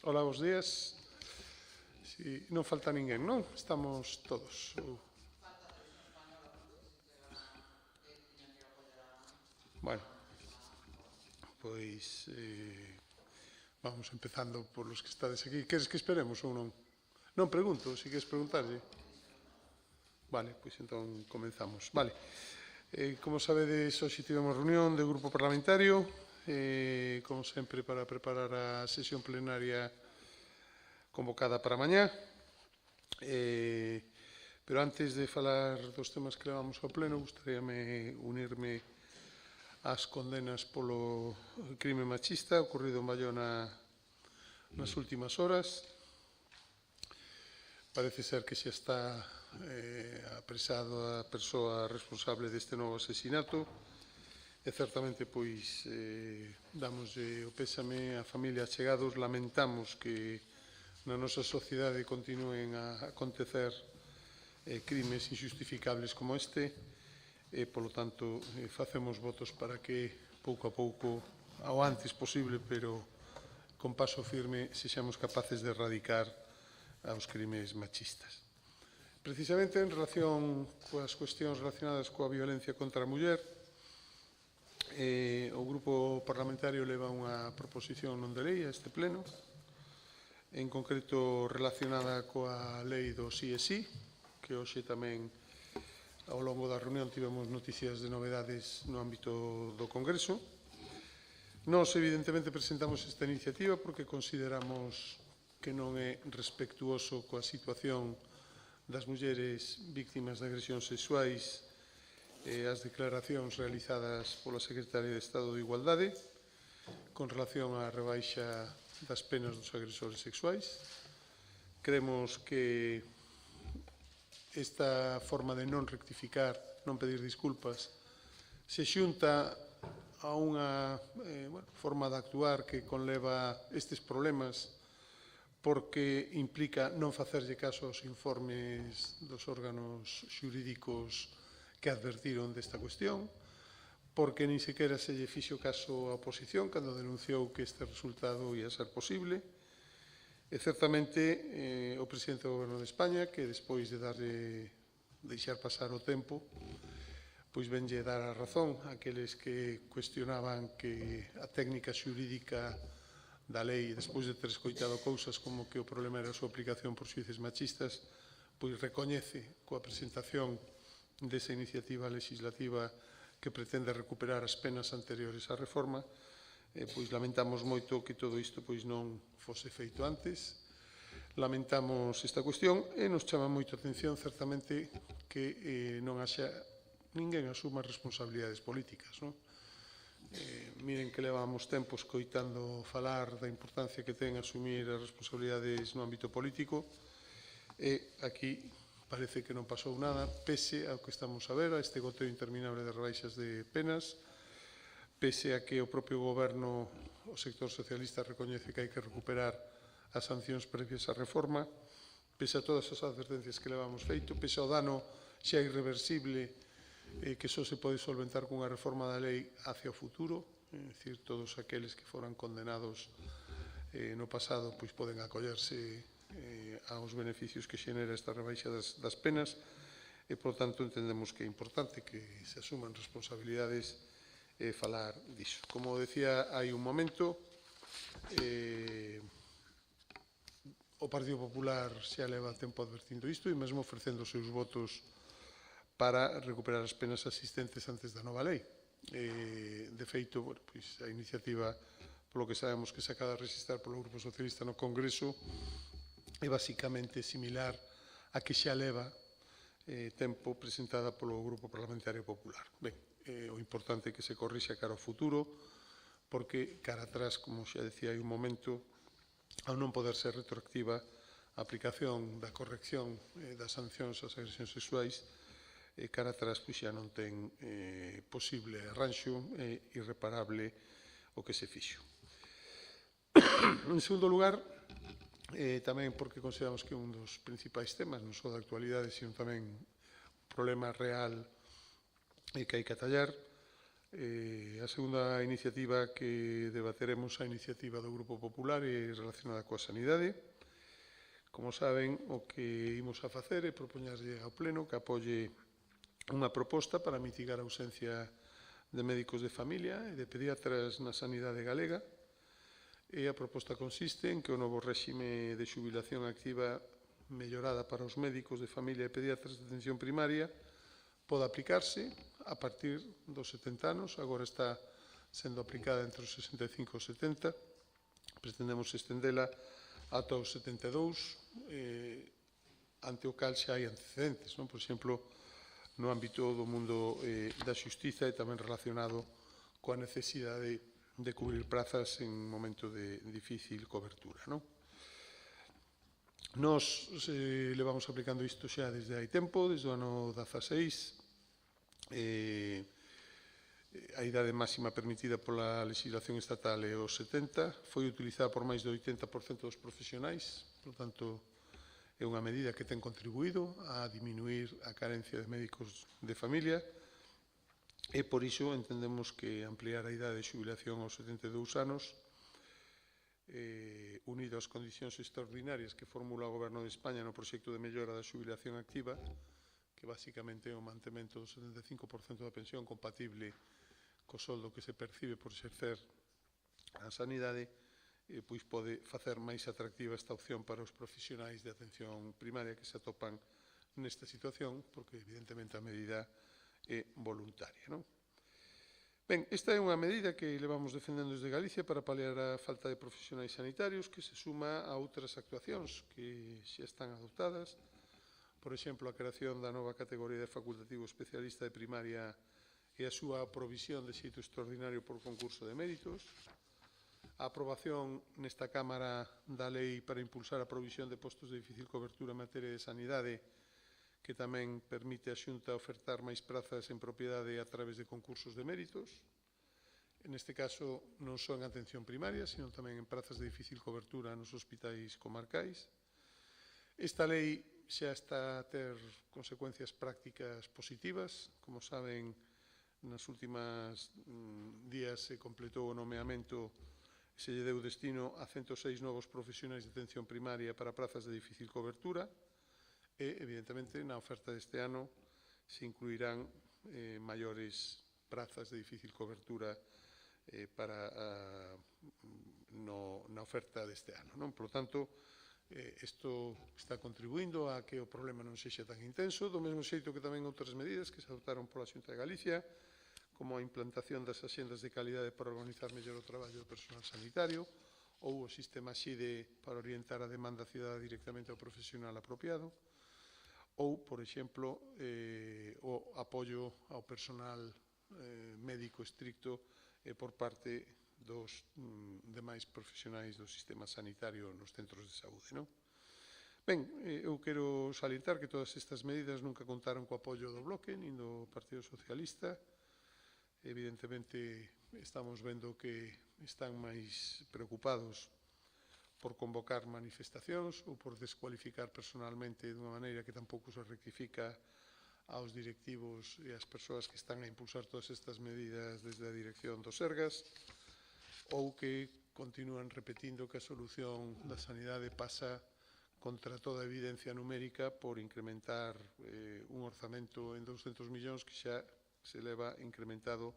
Hola, bos días. Si non falta ninguén, non? Estamos todos. Bueno, pois vamos empezando por los que estades aquí. Queres que esperemos ou non? Non pregunto, se queres preguntarlle. Vale, pois entón comenzamos. Vale. Como sabedes, hoxe tivemos reunión do grupo parlamentario, como sempre, para preparar a sesión plenaria convocada para mañá. Pero antes de falar dos temas que levamos ao pleno, gustaríame unirme ás condenas polo crime machista ocorrido en Baiona nas últimas horas. Parece ser que xa está apresado a persoa responsable deste novo asesinato e certamente pois damoslle o pésame á familia achegados. Lamentamos que na nosa sociedade continúen a acontecer crimes injustificables como este e, polo tanto, facemos votos para que pouco a pouco, ao antes posible, pero con paso firme, sexamos capaces de erradicar aos crimes machistas. Precisamente en relación coas cuestións relacionadas coa violencia contra a muller, o Grupo Parlamentario leva unha proposición non de lei a este pleno, en concreto relacionada coa lei do sí e sí, que hoxe tamén ao longo da reunión tivemos noticias de novedades no ámbito do Congreso. Nós, evidentemente, presentamos esta iniciativa porque consideramos que non é respectuoso coa situación das mulleres víctimas de agresións sexuais e as declaracións realizadas pola Secretaria de Estado de Igualdade con relación á rebaixa das penas dos agresores sexuais. Creemos que esta forma de non rectificar, non pedir disculpas, se xunta a unha forma de actuar que conleva estes problemas porque implica non facerlle caso aos informes dos órganos xurídicos que advertiron desta cuestión, porque nin sequera se lle fixo caso á oposición cando denunciou que este resultado ia ser posible. E certamente o presidente do Goberno de España, que despois de deixar pasar o tempo, pois venlle dar a razón àqueles que cuestionaban que a técnica xurídica da lei, despois de ter escoitado cousas como que o problema era a súa aplicación por xuíces machistas, pois recoñece coa presentación desa iniciativa legislativa que pretende recuperar as penas anteriores á reforma. Pois lamentamos moito que todo isto pois non fose feito antes. Lamentamos esta cuestión e nos chama moito a atención certamente que non haxa ninguén asuma responsabilidades políticas. Miren que levamos tempo escoitando falar da importancia que ten asumir as responsabilidades no ámbito político e aquí parece que non pasou nada, pese ao que estamos a ver, a este goteo interminable de rebaixas de penas, pese a que o propio Goberno, o sector socialista, recoñece que hai que recuperar as sancións previas á reforma, pese a todas as advertencias que levamos feito, pese ao dano xa irreversible que só se pode solventar cunha reforma da lei hacia o futuro, é dicir, todos aqueles que foran condenados no pasado pois poden acollerse aos beneficios que xenera esta rebaixa das penas e, por tanto, entendemos que é importante que se asuman responsabilidades falar diso. Como decía hai un momento, o Partido Popular xa leva tempo advertindo isto e mesmo ofrecendo os seus votos para recuperar as penas asistentes antes da nova lei. De feito, pois, a iniciativa, polo que sabemos que se acaba de registrar polo Grupo Socialista no Congreso, é basicamente similar a que xa leva tempo presentada polo Grupo Parlamentario Popular. Ben, o importante é que se corrixa cara ao futuro, porque cara atrás, como xa decía hai un momento, ao non poder ser retroactiva a aplicación da corrección das sancións ás agresións sexuais, cara atrás pois xa non ten posible arranxo irreparable o que se fixo. En segundo lugar, tamén porque consideramos que un dos principais temas, non só da actualidade, sino tamén un problema real que hai que atallar, A segunda iniciativa que debateremos, a iniciativa do Grupo Popular, é relacionada coa sanidade. Como saben, o que imos a facer é propoñerlle ao Pleno que apoie unha proposta para mitigar a ausencia de médicos de familia e de pediatras na sanidade galega. E a proposta consiste en que o novo réxime de xubilación activa mellorada para os médicos de familia e pediatras de atención primaria pode aplicarse a partir dos 70 anos, agora está sendo aplicada entre os 65 e os 70, pretendemos estendela ata os 72, ante o cal xa hai antecedentes, non? Por exemplo, no ámbito do mundo da xustiza e tamén relacionado coa necesidade de cubrir prazas en un momento de difícil cobertura, non? Nos levamos aplicando isto xa desde hai tempo, desde o ano 16. A idade máxima permitida pola legislación estatal é os 70. Foi utilizada por máis do 80% dos profesionais, por tanto, é unha medida que ten contribuído a diminuir a carencia de médicos de familia e por iso entendemos que ampliar a idade de xubilación aos 72 anos unido ás condicións extraordinarias que formula o Goberno de España no proxecto de mellora da xubilación activa, que basicamente é o mantemento do 75% da pensión compatible co soldo que se percibe por exercer a sanidade, pois pode facer máis atractiva esta opción para os profesionais de atención primaria que se atopan nesta situación, porque evidentemente a medida é voluntaria, non? Ben, esta é unha medida que levamos defendendo desde Galicia para paliar a falta de profesionais sanitarios, que se suma a outras actuacións que xa están adoptadas, por exemplo, a creación da nova categoría de facultativo especialista de primaria e a súa provisión de xeito extraordinario por concurso de méritos, a aprobación nesta Cámara da lei para impulsar a provisión de postos de difícil cobertura en materia de sanidade, que tamén permite a Xunta ofertar máis prazas en propiedade a través de concursos de méritos, en este caso non só en atención primaria, sino tamén en prazas de difícil cobertura nos hospitais comarcais. Esta lei xa está a ter consecuencias prácticas positivas. Como saben, nas últimas días se completou o nomeamento e se lle deu destino a 106 novos profesionais de atención primaria para prazas de difícil cobertura e, evidentemente, na oferta deste ano se incluirán maiores prazas de difícil cobertura na oferta deste ano, non? Por lo tanto, isto está contribuindo a que o problema non sexa tan intenso, do mesmo xeito que tamén outras medidas que se adoptaron pola Xunta de Galicia, como a implantación das axendas de calidade para organizar mellor o traballo do personal sanitario, ou o sistema XIDE para orientar a demanda cidadá directamente ao profesional apropiado, ou, por exemplo, o apoio ao personal médico estricto por parte dos demais profesionais do sistema sanitario nos centros de saúde, non? Ben, eu quero salientar que todas estas medidas nunca contaron co apoio do Bloque, nin do Partido Socialista. Evidentemente, estamos vendo que están máis preocupados por convocar manifestacións ou por descualificar personalmente dunha maneira que tampouco se rectifica aos directivos e ás persoas que están a impulsar todas estas medidas desde a dirección do Sergas, ou que continúan repetindo que a solución da sanidade pasa contra toda evidencia numérica por incrementar un orzamento en 200 millóns que xa se leva incrementado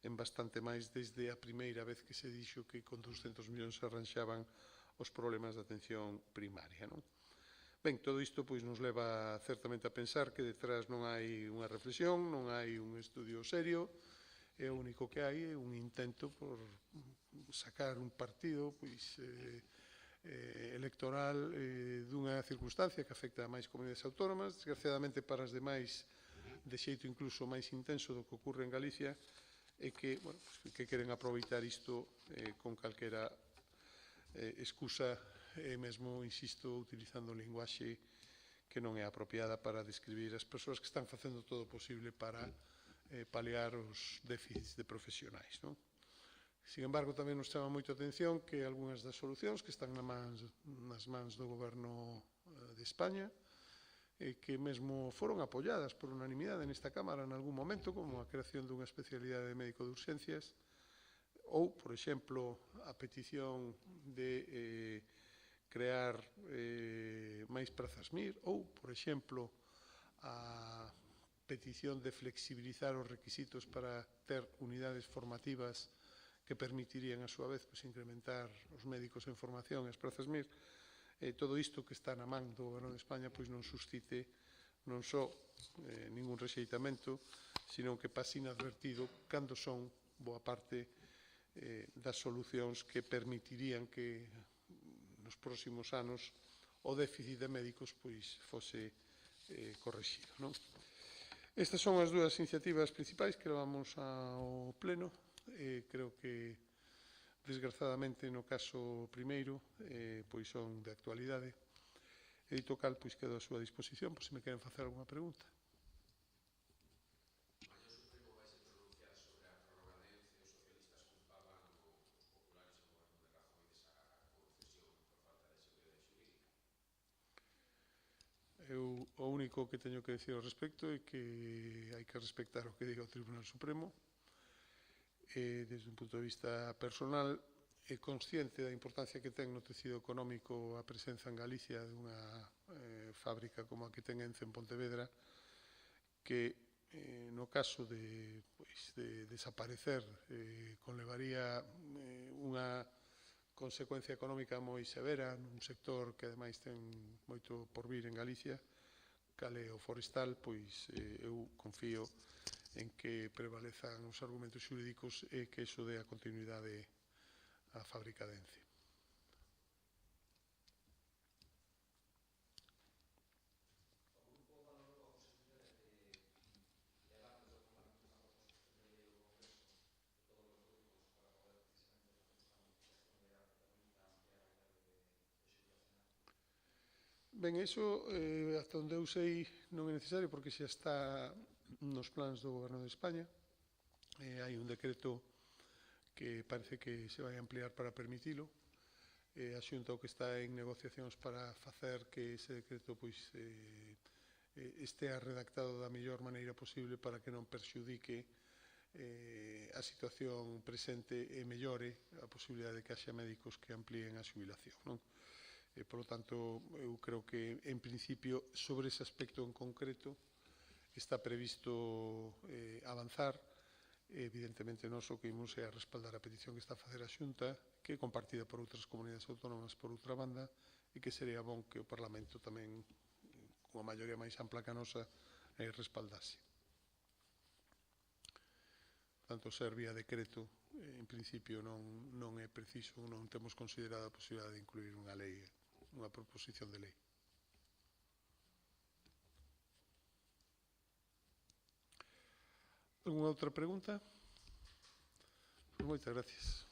en bastante máis desde a primeira vez que se dixo que con 200 millóns se arranxaban os problemas de atención primaria, non? Ben, todo isto pois nos leva certamente a pensar que detrás non hai unha reflexión, non hai un estudio serio, e o único que hai é un intento por sacar un partido pois electoral dunha circunstancia que afecta a máis comunidades autónomas, desgraciadamente para as demais de xeito incluso máis intenso do que ocorre en Galicia, e que, bueno, que queren aproveitar isto con calquera excusa e mesmo, insisto, utilizando linguaxe que non é apropiada para describir as persoas que están facendo todo o posible para paliar os déficits de profesionais, non? Sin embargo, tamén nos chama moito a atención que algunhas das solucións que están nas mans do Goberno de España que mesmo foron apoiadas por unanimidade nesta Cámara en algún momento, como a creación dunha especialidade de médico de urxencias, ou, por exemplo, a petición de crear máis prazas MIR, ou, por exemplo, a petición de flexibilizar os requisitos para ter unidades formativas que permitirían, a súa vez, incrementar os médicos en formación e as prazas MIR. Todo isto que está na man do Goberno de España non suscite non só ningún rexeitamento, sino que pase inadvertido cando son boa parte das solucións que permitirían que nos próximos anos o déficit de médicos fose correxido. Estas son as dúas iniciativas principais que levamos ao Pleno. Creo que, desgrazadamente, no caso primeiro, son de actualidade. E dito cal, quedo a súa disposición, por se me queren facer algunha pregunta. Eu o único que teño que decir ao respecto é que hai que respectar o que diga o Tribunal Supremo. Desde un punto de vista personal, é consciente da importancia que ten no tecido económico a presenza en Galicia dunha fábrica como a que ten Ence en Pontevedra, que no caso de desaparecer conlevaría unha consecuencia económica moi severa nun sector que ademais ten moito por vir en Galicia, cal é o forestal. Eu confío en que prevalezan os argumentos xurídicos e que iso dé a continuidade á fábrica de Ence. Ben, iso, ata onde eu sei, non é necesario, porque xa está nos plans do Goberno de España. Hai un decreto que parece que se vai ampliar para permitilo. A Xunta o que está en negociacións para facer que ese decreto estea redactado da mellor maneira posible para que non perxudique a situación presente e mellore a posibilidade de que haxa médicos que amplíen a xubilación. Por lo tanto, eu creo que, en principio, sobre ese aspecto en concreto, está previsto avanzar. Evidentemente, nós o que imos é a respaldar a petición que está a facer a Xunta, que é compartida por outras comunidades autónomas por outra banda, e que sería bon que o Parlamento tamén, con a maioría máis ampla que a nosa, respaldase. Tanto ser vía decreto, en principio non é preciso, non temos considerado a posibilidade de incluir unha lei, unha proposición de lei. Alguna outra pregunta? Moitas gracias.